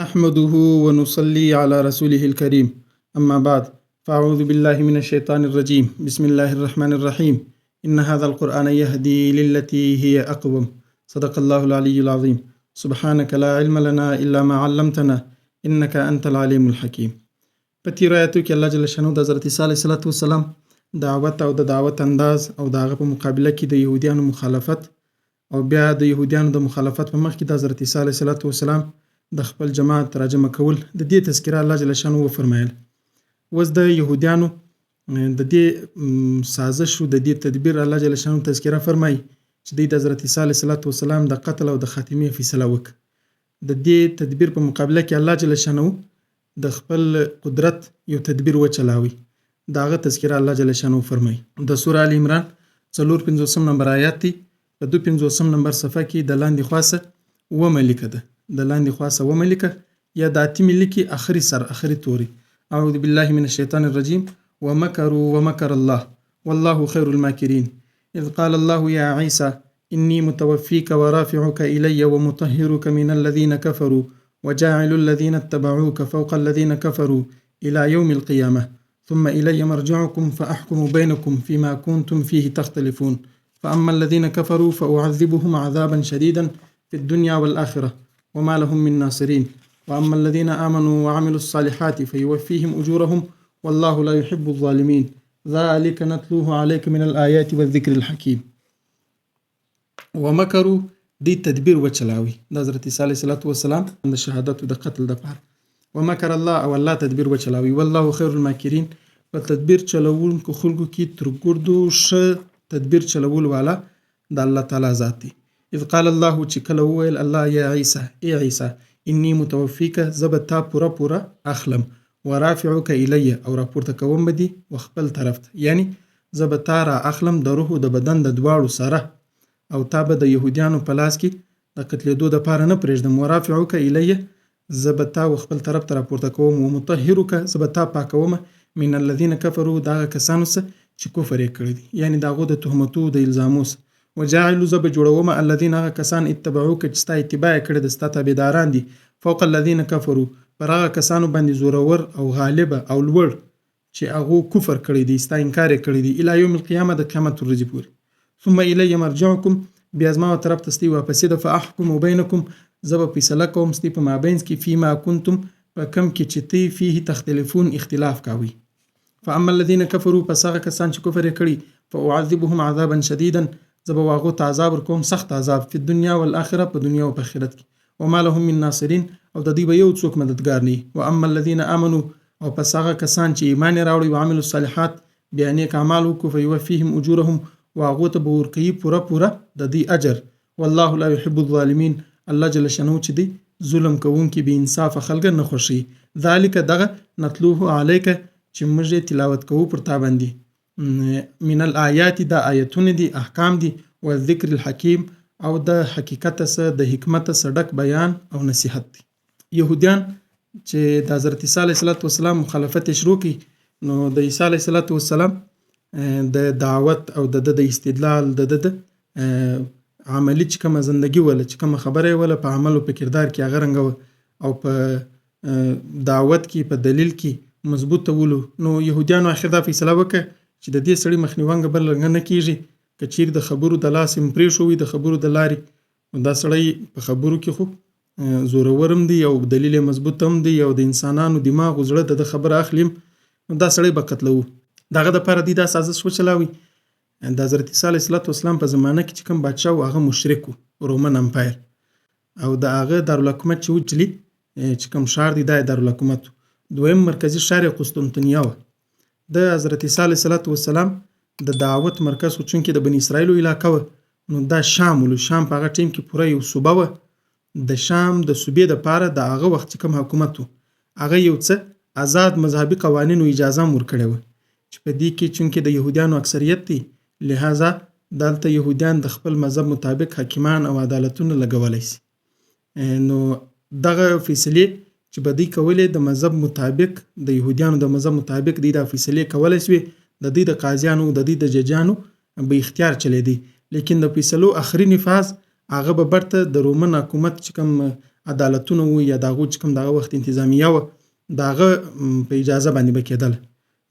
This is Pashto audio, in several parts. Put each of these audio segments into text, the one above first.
نحمده ونصلي على رسوله الكريم أما بعد فأعوذ بالله من الشيطان الرجيم بسم الله الرحمن الرحيم إن هذا القرآن يهدي للتي هي أقوم صدق الله العلي العظيم سبحانك لا علم لنا إلا ما علمتنا إنك أنت العليم الحكيم. په تیرو آیاتو کې الله جل شانه د حضرت عیسی علیه السلام دعوت او د دعوت انداز او د هغه په مقابله کې د یهودیانو مخالفت او بیا د یهودیانو د مخالفت په مخ کې د حضرت عیسی علیه السلام د خپل جماعت راجمع کول د دې تذکره الله جل شانه وفرمایل. اوس د یهودیانو د دې سازش او د دې تدبیر الله جل شانه تذکره فرمایي چې د حضرت عیسی علیه السلام د قتل او د خاتمې فیصله وکړه. د دې تدبیر په مقابله کې الله جل شانه د خپل قدرت یو تدبیر وچلاوي. داغه تذکره الله جل شانه فرمایي. د سوره ال عمران 450 نمبر آیات دی په 250 نمبر صفحه کې د لاندې خاصه و ملکه ده د لاندې خاصه و ملکه یا د اتمی لیکي اخري سر اخري توري اعوذ بالله من الشیطان الرجیم ومكروا ومكر الله والله خير الماكرين اذ قال الله يا عيسى اني متوفيك ورافعك الي ومطهرك من الذين كفروا وجاعل الذين اتبعوك فوق الذين كفروا الى يوم القيامه ثم الي مرجعكم فاحكم بينكم فيما كنتم فيه تختلفون فاما الذين كفروا فاعذبهم عذابا شديدا في الدنيا والاخره وما لهم من ناصرين وأما الذين آمنوا وعملوا الصالحات فيوفيهم أجورهم والله لا يحب الظالمين ذلك نتلوه عليك من الآيات والذكر الحكيم. ومكروا دي تدبير وچلاوي د حضرت عیسی علیه السلام د شهادت او د قتل د پاره ومکر الله او الله تدبیر وچلاوي والله خير الماکرین په تدبیر چلوونکو خلکو کې تر ګردو ښه تدبیر چلول والا د الله تعالی ذات دی. اذ قال الله چې کله وویل الله یا عیسی ای عیسی انی متوفیک زبتا پورا اخلم ورافعک الی او راپورته کوم بدی وخپل طرف ته یعنی زبتا را اخلم د روح د بدن د دواړو سره او تابه د يهودیانو په لاس کې د قتلېدو د پاره نه پرېږدم ورافعک الی زبتا وخپل طرف ته راپورته کوم ومطهرک زبتا پاکوم من الذين كفروا دا کسانو چې کفر یې کړی دی یعنی داغو د تهمتو د الزامو وجاعل زب جوړوم الذين کسان اتبعوک چې ستا اتباع کړی د ستا تابعداران دي فوق الذين كفروا پر هغه کسانو باندې زورور او غالب او لوړ چې هغه کفر کړی دي ستا انکار کړی دي الی یوم القیامه د قیامت ورځې پورې ثم الی مرجعکم بیا زما طرف ته ستی واپس د فاحکم بینکم زب فیصله کوم ستی په مابین کې فيما کنتم په کم کې چې تی فيه تختلفون اختلاف کاوي فاما الذين كفروا پس هغه کسان چې کفر کړی فاعذبهم عذابا شديدا زب واغو عذاب ورکوم سخت عذاب په دنیا او آخرت په دنیا او په آخرت کې وما لهم من ناصرین او د دې به یو څوک مددگار نه واما الذين امنوا او پس هغه کسان چې ایمان راوړي او عملوا الصالحات بیا نیک اعمال وکړي فیوفیهم اجورهم واغو ته به ورکوي پوره د دې اجر والله لا يحب الظالمین الله جل شانه چې دی ظلم کوونکي به انصاف خلک نه خوشي ذالک دغه نتلوه علیک چې موږ تلاوت کوو پر تا باندې من الآیات دا آیتونه دي احکام دي او ذکر الحکیم او د حقیقت سره د حکمت سره ډک بیان او نصیحت دي. یهودیان چې د حضرت عیسی علیه السلام مخالفت شروع کړي نو د عیسی علیه السلام د دعوت او د استدلال د عملی چې کومه زندگی ولا چې کومه خبره ولا په عمل او په کردار کې هغه رنګ او په دعوت کې په دلیل کې مضبوط ولو نو يهوديانو اخر دا فیصله وکړه چې د دې سړي مخنیوانګ بل رنګ نه کیږي کچیر د خبرو د لاس امپری شوې د خبرو د لاري دا سړی په خبرو کې خو زورورم دی او دلیل مضبوط هم دی او د انسانانو دماغ زړه د خبره اخلیم دا سړی به قتلو دغه د پر دې د سازش وچلاوي د حضرت عیسی علیه السلام په زمانه کې چې کوم بادشاه او هغه مشرک رومن امپایر او د هغه دارالحکومت چې وچلی چې کوم شهر دی د دارالحکومت دویم مرکزی شهر قسطنطنیه و د حضرت عیسی علیه السلام د دعوت مرکز چونکې د بنی اسرائیل علاقه و نو دا شام په هغه ټیم کې پوره یو صوبه و د شام د صوبې د پاره د هغه وخت کوم حکومت و هغه یو څه آزاد مذهبي قوانینو اجازه ورکړې و چې په دې کې چونکې د يهودانو اکثریت دي لہذا دلته يهودان د خپل مذهب مطابق حاکمان او عدالتونه لګولای شي نو دغه فیصله چې بدی کولې د مذهب مطابق د يهودانو د مذهب مطابق د فیصله کولای شي د دې د قاضیانو د دې د ججانو به اختیار چلی دی لیکن د فیصلو اخري نفاذ هغه به برته د رومن حکومت چې کوم عدالتونه وو یا د هغو چې کوم دغه وخت انتظامیه وه د هغه په اجازه باندې به کېدله.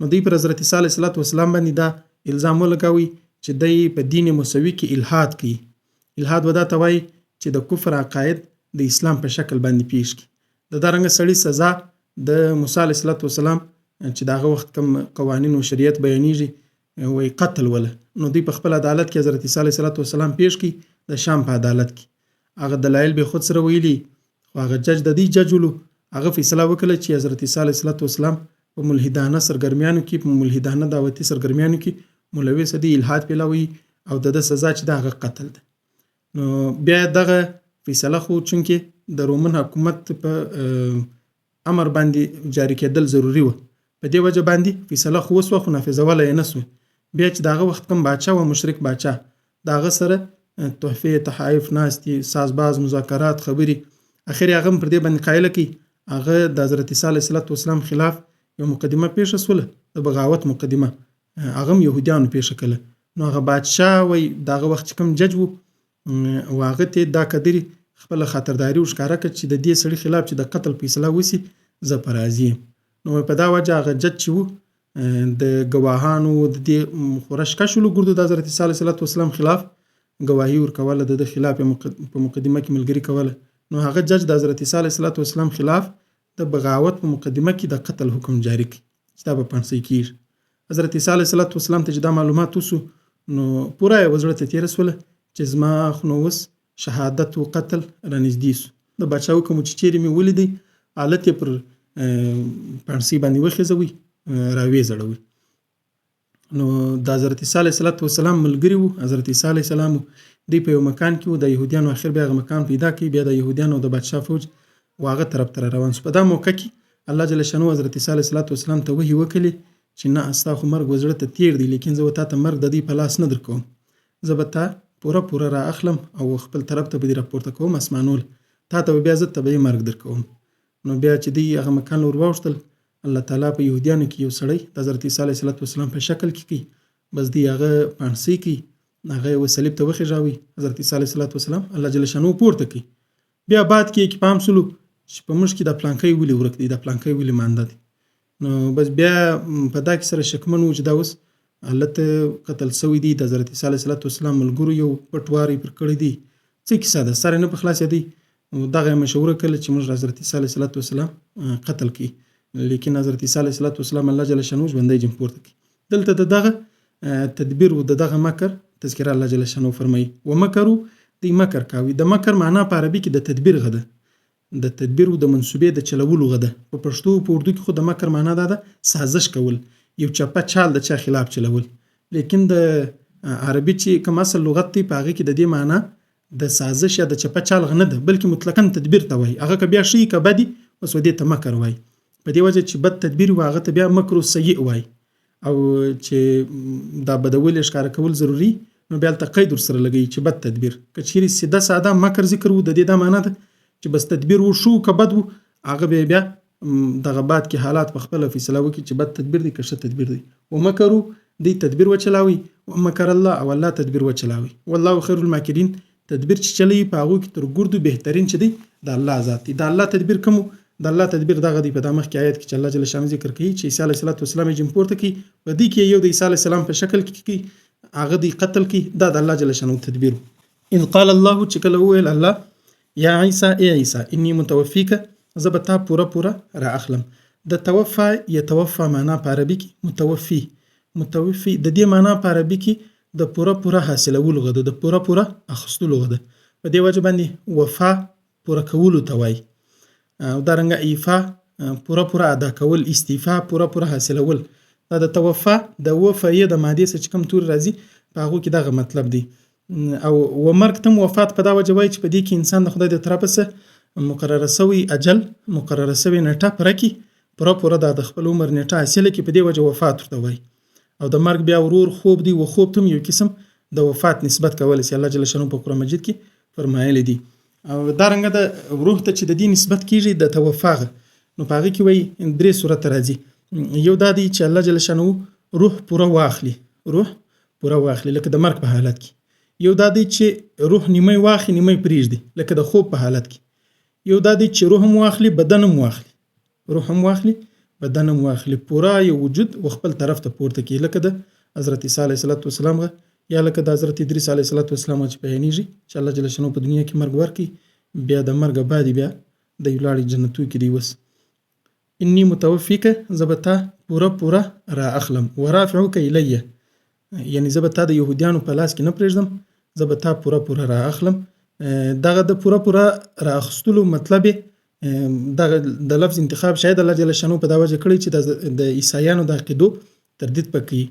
نو دوی پر حضرت عیسی علیه السلام باندې دا الزام ولګاوی چې دی په دین موسوي کې الحاد کوي. الحاد ودا ته وایي چې د کفر عقاید د اسلام په شکل باندې پیش کړي. د دغه سړي سزا د موسی علیه السلام چې دغه وخت کوم قوانین او شریعت بیانېږي وایي قتل وله. نو دوی په خپل عدالت کې حضرت عیسی علیه السلام پیش کړي د شام په عدالت کې. هغه دلایل به خود سره ویلي خو هغه جج د دې جج ولو هغه فیصله وکړه چې حضرت عیسی علیه السلام په ملحدانه سرګرمیانو کې په ملحدانه دعوتي سرګرمیانو کې ملوث دي، الحاد پیلوي او د سزا چې د هغه قتل ده. نو بیا دغه فیصله خو چونکې د رومن حکومت په امر باندې جاری کېدل ضروري و، په دې وجه باندې فیصله خو وسوه خو نافذولی یې نه سوه. بیا چې دغه وخت کوم باچا و مشرک باچا د هغه سره تحفې تحایف ناستې سازباز مذاکرات خبرې اخر هغه هم پر دې باندې قایله کوي هغه د حضرت عیسی علیه السلام خلاف یو مقدمه پیښه سوله د بغاوت مقدمه هغه هم یهودیانو پیښه کړله. نو هغه بادشاه وایي دغه وخت چې کوم جج و هغه ته دا قدرې خپله خاطرداري ورښکاره کړه چې د دې سړي خلاف چې د قتل فیصله وسي زه په راضي یم. نو په دا وجه هغه جج چې و د ګواهانو د دې خورشکشو لګردو د حضرت عیسی علیه السلام خلاف ګواهي ورکوله د خلاف په مقدمه کې ملګري کوله. نو هغه جج د حضرت عیسی علیه السلام خلاف د بغاوت په مقدمه کې د قتل حکم جاری کړي چې دا به پانسۍ کېږي. حضرت عیسی علیه السلام ته چې دا معلومات وسو نو پوره یې زړه ته تېره سوله چې زما خو نو اوس شهادت و قتل رانږدې سو. د باچا حکم چې چیرې مې ولیدی حالت یې پر پانسۍ باندې وخېځوئ راویې زړوئ. نو د حضرت عیسی علیه السلام ملګري وو حضرت عیسی علیه السلام دوی په یو مکان کې وو د یهودیانو اخر بیا هغه مکان پیدا کړي بیا د یهودیانو د بادشاه فوج هغه طرف ته روان سو. په دا موقع کې الله جل شانو حضرت عیسی علیه السلام ته وحی وکړي چې نه ستا خو مرګ وزړه ته تیر دی لیکن زه تا ته مرګ د دې په لاس نه درکوم، زه به تا پوره را اخلم او خپل طرف ته به دې راپورته کوم اسمانول تا ته بیا زه طبیعي مرګ درکوم. نو بیا چې دوی هغه مکان ور واوښتل الله تعالی په یهودیانو کې یو سړی د حضرت عیسی علیه السلام په شکل کې کوي بس دی هغه پانسۍ کوي هغه یې صلیب ته وخېژاوي حضرت عیسی علیه السلام الله جل شانو پورته کوي. بیا بعد کې پام سلو چې په موږ کې د پلانکۍ ولې ورک دی د پلانکۍ ولې مانده دی. نو بس بیا په دا کې سره شکمن و چې دا اوس هلته قتل سوی دی د حضرت عیسی علیه السلام ملګرو یو پټواری پر کړی دی څه کیسه ده سر نه په خلاصېدی. دغه یې مشوره کړله چې موږ حضرت عیسی علیه السلام قتل کړي لیکن حضرت عیسی علیه السلام الله جل شانو ژوندی جن پورته کړي. دلته د دغه تدبیر و د دغه مکر تذکره الله جل شانو فرمایي ومکرو دی مکر کاوي. د مکر معنا په عربي کې د تدبیر غده د تدبیر او د منصوبې د چلولو غده په پښتو په اردو کې خو د مکر معنا ده سازش کول یو چپه چال د چا خلاف چلول. لیکن د عربي چې کوم اصل لغت دی په هغه کې د دې معنا د سازش یا د چپه چال غنه ده بلکې مطلقاً تدبیر ته وایي. هغه که بیا شي که بدی اوس ودې ته مکر وایي. په دې وجه چې بد تدبیر و هغه ته بیا مکر سیء وایي او چې دا بدول ښکاره کول ضروري نو بیا هلته قید ورسره لګوي چې بد تدبیر. که چیرې سیده ساده مکر ذکر و د دې دا معنا ده چې بس تدبیر وشو که بد و هغه بیا دغه بعد کې حالات په خپله فیصله وکړي چې بد تدبیر دی که ښه تدبیر دی. ومکرو دی تدبیر وچلاوي ومکر الله او الله تدبیر وچلاوي والله خیر الماکرین. تدبیر چې چلی په هغو کې تر ګردو بهترین چې دی د الله ذات دی. د الله تدبیر کوم د الله تدبیر دغه دی په دا مخکې آیت کې چې الله جل شانو ذکر کوي چې عیسی علیه السلام یې جن پورته کوي په دې کې یو د عیسی علیه السلام په شکل کې کوي هغه دی قتل کوي دا د الله جل شانو تدبیر. اذ قال الله چې کله وویل الله یا عیسی ای عیسی انی متوفیک زه به تا پوره را اخلم. د توفا یتوفا معنا په عربي کې متوفی د دې معنا په عربي کې د پوره حاصلولو غده د پوره اخستلو غده. په دې وجه باندې وفا پوره کولو ته وایي او دارنګه ایفا پوره ادا کول استیفا پوره حاصلول. دا د توفا د وفایې د مادې څخه کوم تور راځي په هغه کې دغه مطلب دی. او ومرګ تم وفات په دا وجه وایي چې په دې کې انسان د خدای د طرفه څخه مقرره سوی اجل مقرره سوی نیټه پوره کړي پوره د خپل عمر نیټه حاصله کړي په دې وجه وفات ورته وایي. او د مرګ بیا ورور خوب دی و خوب ته یو قسم د وفات نسبت کولی شي الله جل شانو په قرآن مجید کې فرمایلی دی. او دارنګه د روح ته چې د دې نسبت کیږي د توفاغه نو په هغه کې وایي درې صورت راځي. یو دا دی چې الله جل شانو روح پوره واخلي لکه د مرګ په حالت کې. یو دا دی چې روح نیمه واخلي نیمه پرېږدي لکه د خوب په حالت کې. یو دا دی چې روح هم واخلي بدن هم واخلي، روح هم واخلي بدن هم واخلي، پورا یو وجود و خپل طرف ته پورته کړي، لکه د حضرت عیسی علیه السلام یا لکه د حضرت ادریس علیه السلام چې بیانېږي چې الله جل شانه په دنیا کې مرګ ورکړي، بیا د مرګ بعد بیا د ولاړې جنتو کې دی وس. انی متوفیک زبتا پورا را اخلم ورافعوک الیه، یعنی زبتا د یهودیانو په لاس کې نه پرېږدم، زبتا پورا را اخلم. دغه د پورا را اخستلو مطلب دغه د لفظ انتخاب شاید الله جل شانه په دا وجه کړی چې د عیسایانو د عقیدو تردید پکې.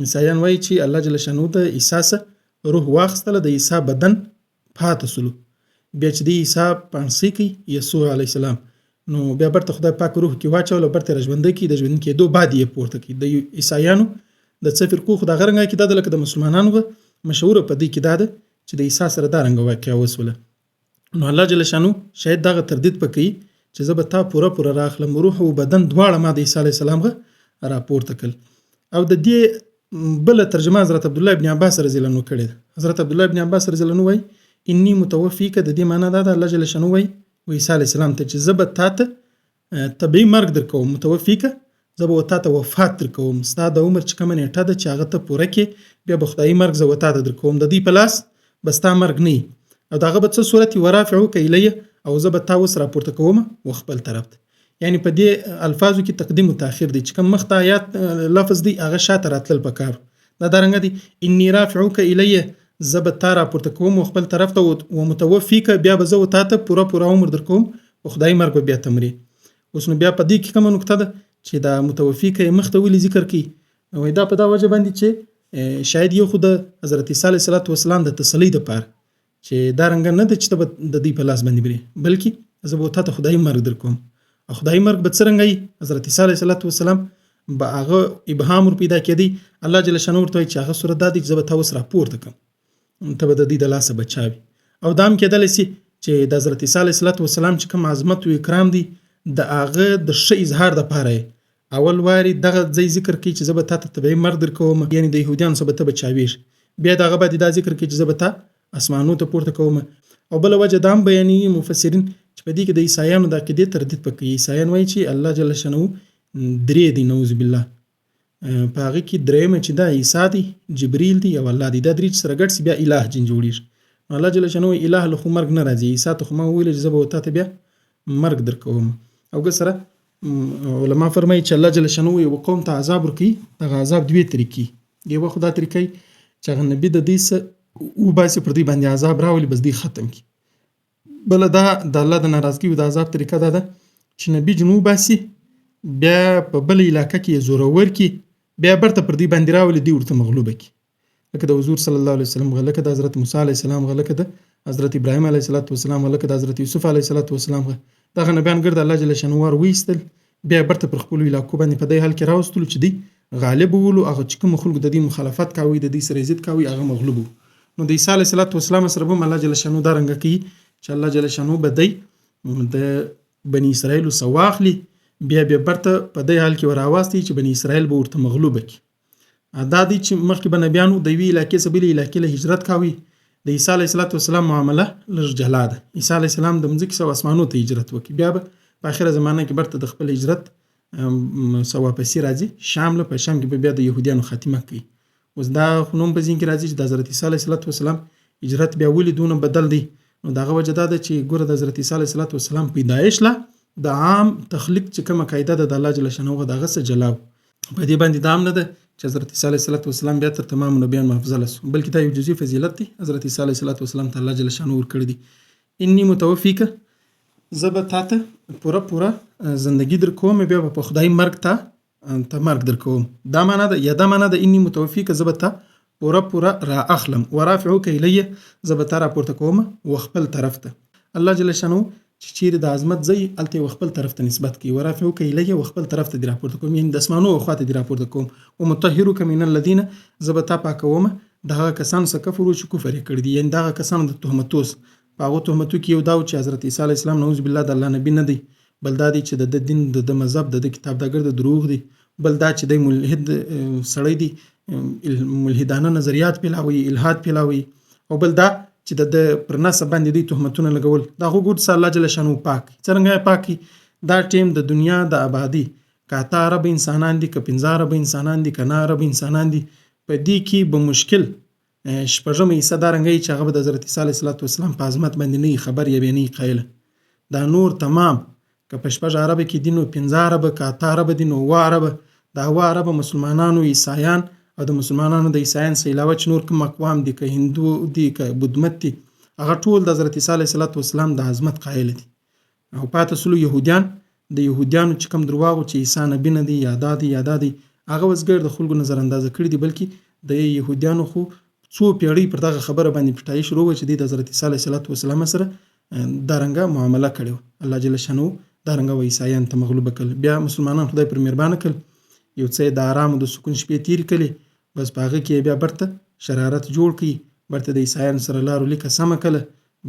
عیسایان وایي چې الله جل شانه د عیسی سره روح واخستله، د عیسی بدن پاتې سلو، بیا چې د عیسی پانسی کوي یسوع علیه السلام، نو بیا برته خدای پاک روح کې واچول، برته راژوندی کی، د ژوند کېدو بعد یې پورته کی. د عیسایانو د څه فرقو خو دغه رنګه کې دا لکه د مسلمانانو مشهوره په دې کې دا ده چې د عیسی سره دا رنګه واقعه وسوله. نو الله جل شانه شاید دغه تردید پکې چې زه به تا پورا راخلم، روح او بدن دواړه ما د عیسی علیه السلام را پورته کړل. او د دې بل ترجمه حضرت عبد الله ابن عباس رضی الله عنه کړی. حضرت عبد الله ابن عباس رضی الله عنه وایي انی متوفیک، د دې معنی دا ده الله جل شانه وایي عیسی علیه السلام ته چې زه به تا ته طبیعي مرګ درکوم، متوفیکه زه به تا ته وفات درکوم، ستا د عمر چې کومه نیټه ده چې هغه ته پوره کې، بیا به خدایي مرګ زه تا ته درکوم، د دې په لاس به ستا مرګ نه وي، او دغه به څه صورت وي ورافعوک الیه، او زه به تا اوس راپورته کوم و خپل طرف ته. یعنی په دې الفاظو کې تقدیم و تاخیر دی، چې کوم مخته آیات لفظ دی هغه شاته راتلل پکار. دا درنګ دی انی رافعوک الیه، زه به تا راپورته کوم و خپل طرف ته، و متوفیک بیا به زه تا ته پورا عمر درکوم و خدای مرګ به بیا تمري. اوس نو بیا په دې کې کومه نقطه ده چې دا متوفیک مخته ولې ذکر کی، نو دا په دا وجه باندې چې شاید یو خو د حضرت عیسی علیه السلام د تسلی د پاره چې دا رنګ نه ده چې د دې په لاس باندې بري، بلکې زه به تا ته خدای مرګ درکوم. او خدای مرګ به څرنګه وي، حضرت عیسی علیه السلام به هغه ابهام ور پیدا کېدی، الله جل شانه ورته چې هغه صورت دا دی چې زه به تا اوس راپورته کړم، ته به د دې د لاسه بچاوي. او دا هم کېدلی سي چې د حضرت عیسی علیه السلام چې کوم عظمت او اکرام دی د هغه د ښه اظهار دپاره اول واري دغه ځای ذکر کوي چې زه به تا ته طبیعي مرګ درکوم، یعنې د یهودیانو څخه به ته بچاویږي، بیا د هغه بعد دا ذکر کوي چې زه به تا اسمانو ته پورته کوم. او بله وجه دا هم بیانوي مفسرین چې په دې کې د عیسایانو د عقیدې تردید پکې. عیسایان وایي چې الله جل شانه درې دی، نعوذ بالله، په هغه کې درېیمه چې دا عیسی دی، جبریل دی او الله دی، دا درې چې سره ګډ سي بیا اله جن جوړېږي. الله جل شانه اله له خو مرګ نه راځي، عیسی ته خو ما وویل چې زه به تا ته بیا مرګ درکوم. او که سره علما فرمایي چې الله جل شانه یو قوم ته عذاب ورکوي، دغه عذاب دوې طریقې، یوه خو دا طریقه چې هغه نبي د دې څه وباسي پر دوی باندې عذاب راولي، بس دوی ختم کړي. بله دا د الله د ناراضګۍ د عذاب طریقه دا ده چې نبي جن وباسي، بیا په بله علاقه کې یې زورور کړي، بیا برته پر دوی باندې راولي، دوی ورته مغلوبه کړي، لکه د حضور صلی الله علیه وسلم، لکه د حضرت موسی علیه السلام، لکه د حضرت ابراهیم علیه السلام، لکه د حضرت یوسف علیه السلام. دغه نبیان ګرد الله جل شانه ور ویستل، بیا برته پر خپلو علاقو باندې په دې حال کې راوستلو چې دوی غالب وولو، هغه چې کوم خلکو د دې مخالفت کوي، د دې سره ضد کوي، هغه مغلوب وو. نو د عیسی علیه السلام سره هم الله جل شانه دا رنګه کوي چې الله جل شانه به دی د بني اسرائیلو څه واخلي، بیا برته په دې حال کې ور راوستي چې بني اسرائیل به ورته مغلوبه کړي. دا دی چې مخکې به نبیانو د یوې علاقې څخه بلې علاقې له هجرت کوي. د عیسی علیه السلام معامله لږ جلا ده. عیسی علیه السلام د مځکې څخه اسمانو ته هجرت وکړي، بیا به په آخره زمانه کې برته د خپل هجرت څه واپسي راځي شام له، په شام کې به بیا د یهودیانو خاتمه کوي. اوس دا خو نوم په ذهن کې راځي چې د حضرت عیسی علیه السلام هجرت بیا ولې دونه بدل دی، نو دغه وجه دا ده چې ګوره د حضرت عیسی علیه السلام پیدایش له د عام تخلیق چې کومه قاعده ده د الله جل شانه دغه څه جلا په دې باندې دا هم نه ده چې حضرت عیسی علیه السلام بیا تر تمام نبیانو افضل سو، بلکې دا یو جزئی فضیلت دی حضرت عیسی علیه السلام ته الله جل شانه ورکړی دی. انی متوفیک، زه به تا ته پوره زندگی در کوم، بیا به په خدای مرګ ته مرګ در کوم. دا معنا ده، یا دا معنا ده انی متوفیک زه به تا پوره را اخلم ورافعوک الیه، زه به تا راپورته کوم و خپل طرف ته. الله جل شانه چې چیرې د عظمت ځای هلته و خپل طرف ته نسبت کوي، ورافعوک الیه و خپل طرف ته دې راپورته کوم، یعنې د اسمانو و خواته دې راپورته کوم. ومطهروک من الذین، زه به تا پاکوم د هغه کسانو څخه کفرو چې کفر یې کړی دي، یعنې د هغه کسانو د تهمتوس. په هغو تهمتو کې یو دا و چې حضرت عیسی علیه السلام نعوذ بالله د الله نبي نه دی، بل دا دی چې د دین د مذهب د کتابدارګر د دروغ دی، بل دا چې د ملحد سړی دی، ملحدانه نظریات پیلاوي، الحاد پیلاوي، او بل دا چې د پر نسب باندې دوی تهمتونه لګول دا خو ګور الله جل شانو پاک څنګه پاکي دا ټیم د دنیا د آبادی که 8 ارب انسانان دي که 15 ارب انسانان دي که 9 ارب انسانان دي په دې کې به مشکل شپږم حصہ دا رنګي چې هغه د حضرت عیسی علیه السلام په عظمت باندې نه خبر یا نه قایل دا نور تمام که په شپږ عرب کې دي نو 15 عرب که 8 عرب دي نو 9 عرب دا 9 عرب مسلمانانو عیسایان او د مسلمانانو د عیسایان علاوه چې نور کوم اقوام دي که هندو دي که بودمت دي هغه ټول د حضرت عیسی علیه السلام د عظمت قایل دي او پاتې سلو يهوديان د يهوديانو چې کوم درواغ چې عیسی نبی نه دی یادا دی هغه وسګر د خلکو نظر انداز کړی دی بلکې د يهوديانو خو څو پیړۍ پر دغه خبره باندې پټای شروع و چې د حضرت عیسی علیه السلام سره دارنګه معامله کړو الله جل شانو دارنګه و عیسایان ته مغلوب کړ بیا مسلمانان خدای پر مهربانه کړ یو څه د آرام او د سکون شپې تیر کړي بس باغه کې بیا برته شرارت جوړ کړي برته د عیسایان سره لارو لیکه سم کړه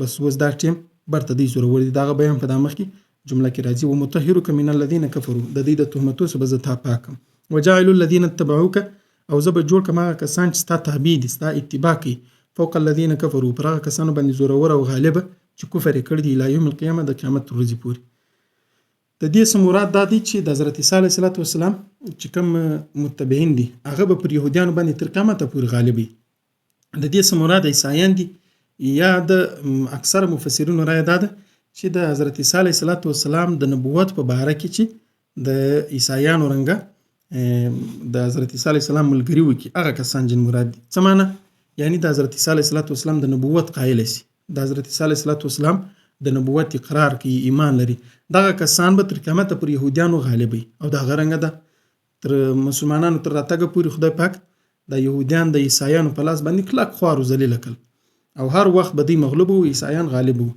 بس وز دا ټیم برته دی زوره ور دغه بیان په دماغ کې جمله کې راځي و مطهرک من الذين كفروا د دې د تهمتو سبب زتا پاکم وجعل الذين اتبعوك او زب جوړ کما کسان چې ستا تابع دي ستا اتباع کوي فوق الذين كفروا پر هغه کسانو باندې زورور او غالب چې کفر کړی دی لا یوم القیامه د قیامت ورځې پورې د دې سم مراد دا دی چې د حضرت عیسی علیه السلام چې کوم متبعین دي هغه به پر يهوديان باندې تر قیامت پورې غالبي د دې سم مراد عیسایان دي یا د اکثر مفسرین رائے ده چې د حضرت عیسی علیه السلام د نبوت په باره کې چې د عیسایانو رنګه د حضرت عیسی علیه السلام ملګری وکي هغه کسان جن مراد دي څه معنی یعنی د حضرت عیسی علیه السلام د نبوت قایل شي د حضرت عیسی علیه السلام د نبوت اقرار کوي ایمان لري دغه کسان به تر قیامت پر يهوديانو غالبي او دا غرنګه ده تر مسلمانانو تر راتګ پورې خدای پاک د يهوديان د عیسایانو په لاس باندې کلک خوارو ذلیل کړ او هر وخت به دی مغلوب او عیسایان غالب وو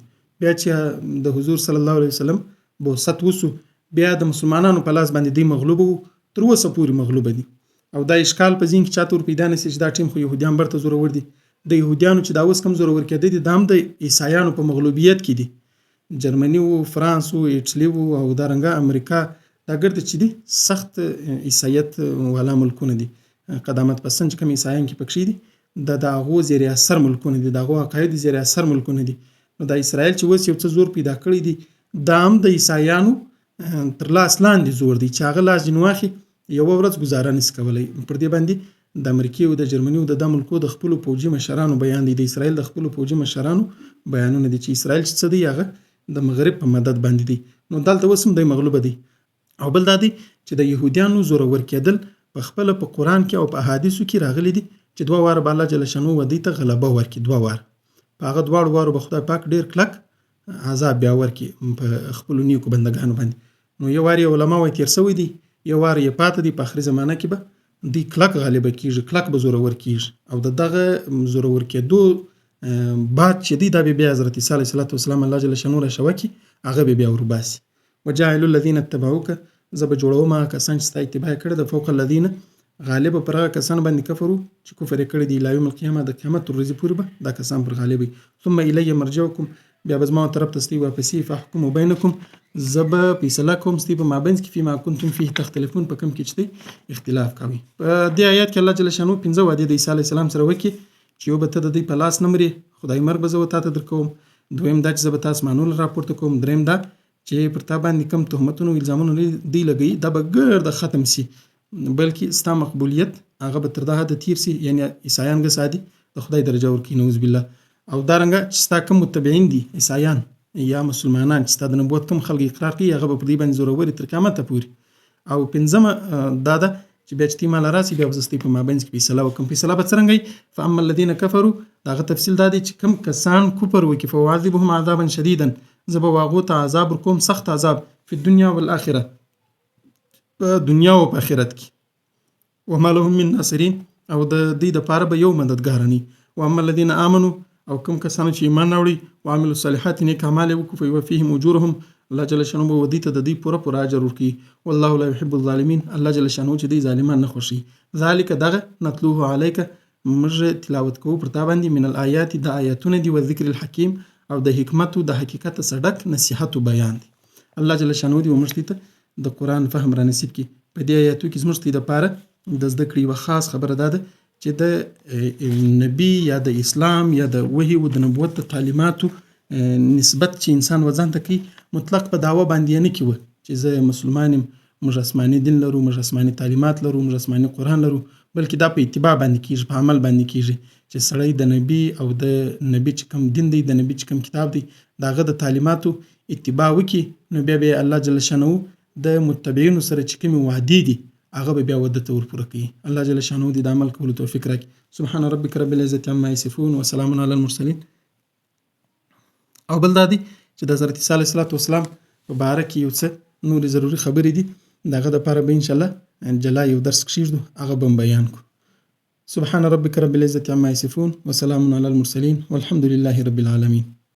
بیا چې د حضور صلی الله علیه وسلم بعثت وسو بیا د مسلمانانو په لاس باندې دی مغلوب وو تر اوسه پورې مغلوب دي او دا اشکال په ځین کې چاتور پیدا نشي چې دا ټیم خو يهوديان برته زوره ور دي د يهوديانو چې دا اوس کم زوره ور کېدي د دام د عیسایانو په مغلوبیت کې دي جرمني او فرانس او ایټالي او دارنګه امریکا دا ګرځي چې دي سخت عیسایت والا ملکونه دي قدامت پسند کوم عیسایان کې پکې دي د هغه زیر اثر ملکونه دي دغه عقاید زیر اثر ملکونه دي نو د اسرائیل چې وس یو څه زور پیدا کړی دي دام د عیسایانو تر لاس لاندې زور دی چې هغه لاس جنواخي یو ورځ گزاره نس کولای پر دې باندې د امریکای او د جرمني او د ملکو د خپل پوجي مشرانو بیان دي د اسرائیل د خپل پوجي مشرانو بیانونه دي چې اسرائیل څه دی هغه د مغرب په مدد باندې دي نو دلته وسم د مغلوب دي او بل دا دي چې د يهوديانو زور ور کېدل په خپل په قران کې او په احادیثو کې راغلي دي چې دوه واره الله جل شانو ودی ته غلبه ورکړي دوه واره په هغه دوه واره به خدای پاک ډیر کلک عذاب بیا ورکړي په خپل نیکو بندگانو باندې نو یو واری علماء وایي تیر سوی دي یو واری پاتې دي په اخر زمانه کې به دی کلک غالب کیږي کلک به زور ور کیږي او دغه زور ور کېدو بعد چې دی د بیا حضرت عیسی علیه السلام الله جل شانو را شوکی هغه بیا ورباسي وجعل الذين اتبعوك زب جوړو ما کسان چې اتباع کړي د فوق الذين غالب پر هغه کسان باندې کفرو چې کفر کړي دی لا یوم القیامه د قیامت ورځې پورې به دا کسان پر غالبي ثم الی مرجعکم بیا به زما طرف ته ستي واپسې فحکم بینکم زب فیصله کوم ستي په مابین کې فيما کنتم فيه تختلفون په کوم کې چې اختلاف کوي په دې آیات کې الله جل شانو 15 وعده د عیسی علی السلام سره وکي چې یو به ته د دې په لاس نمرې خدای مرګ به زه وتا ته درکوم دویم دا چې زه به تاسو مانول راپورته کوم دریم دا چې پر تا باندې کم تهمتونو الزامونو دی لګي دا به ګرد ختم سي بلکې ستا مقبولیت هغه به تر دا حد تیر سي یعنی عیسایان غسادي د خدای درجه ورکړي نعوذ بالله او دارنګه چې ستا کوم متبعین دي عیسایان یا مسلمانان چې ستا د نبوت کوم خلک اقرار کوي هغه به په دې باندې زوروري تر قیامت پورې او پنځمه دا ده چې بیا چې تیمال راسي بیا وزستي په مابین کې فیصله وکم فیصله به څنګه فاما الذين كفروا داغه تفصیل دا دی چې کوم کسان کفر وکي فواعذبهم عذابا شديدا زب واغوت عذاب کوم سخت عذاب په دنیا او الاخره په دنیا او په آخرت کې وما لهم من ناصرين او د دې د پاره به یو مددګارني واما الذين امنوا او کوم کسان چې ایمان راوړي او عملوا الصالحات نیک اعمال وکړي فيهم اجورهم الله جل شانو به ودی ته د دې پوره اجر ورکړي والله لا يحب الظالمين الله جل شانو چې دې ظالمان نه خوشي ذالک دغه نتلوه عليك موږ تلاوت کوو پر تا باندې من الآیات د آیاتونه دی او ذکر الحکیم او د حکمت او د حقیقت صدق نصیحت او بیان دی الله جل شانو دی ومشتي ته د قران فهم را نصیب کی په دې آیاتو کې زموږ ته د پاره د زده کړې و خاص خبره ده چې د نبي یا د اسلام یا د وحي او د نبوت د تعلیماتو نسبت چې انسان وځان ته کوي مطلق په دعوه باندې نه کوي چې زه مسلمان یم، موږ آسماني دین لرو، موږ آسماني تعلیمات لرو، موږ آسماني قرآن لرو، بلکې دا په اتباع باندې کیږي، په عمل باندې کیږي چې سړی د نبي او د نبي چې کوم دین دی، د نبي چې کوم کتاب دی، د هغه د تعلیماتو اتباع وکړي، نو بیا به الله جل شانه د متبعینو سره چې کومې وعدې دي هغه به بیا وعده ته ورپوره کوي. الله جل شانه دې د عمل کولو توفیق راکړي. سبحان ربک رب العزة عما یصفون وسلام علی المرسلین. او بل دا دی چې د حضرت عیسی علیه السلام په باره کې یو څه نورې ضروري خبرې دي، د هغه دپاره به انشاءالله جلا یو درس کښېږدو، هغه به هم بیان کړو. سبحان ربک رب العزة عما یصفون وسلام علی المرسلین والحمد لله رب العالمین.